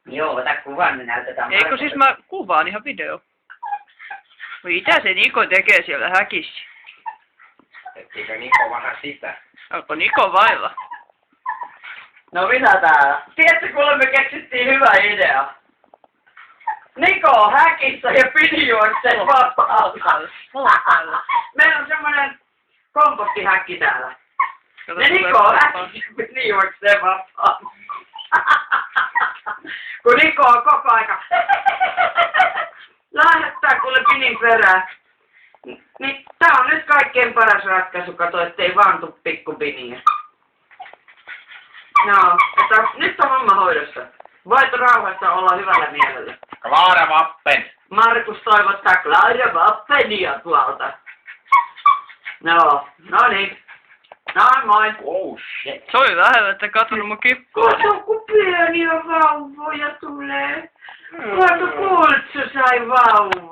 Joo, ota kuvan, niin näytetään. Eikö siis mä kuvaan ihan video? Mitä se Niko tekee siellä häkissä? Tekikö Niko vähän sitä? Alko Niko vailla? No mitä täällä? Tiedätkö, kuule me keksittiin hyvä idea. Niko on häkissä ja Pini juoksee vapaalla. Meillä on semmonen kompostihäkki täällä. Ja Niko on häkissä ja Pini juoksee vapaalla. Kun Niko on koko aika lähettää kuule Pinin perään. Niin tää on nyt kaikkein paras ratkaisu, kato, ettei vaan tuu pikku Piniä. No, että nyt on homma hoidossa. Voit rauhassa olla hyvällä mielellä. Klaara Vappen! Markus toivottaa Klaara Vappenia tuolta. No niin. Noin moi. Oh shit. Se oli lähellä, että katsonut mun kippua. Kato, kun pieniä vauvoja tulee. Kato, Kultsu sai vauva.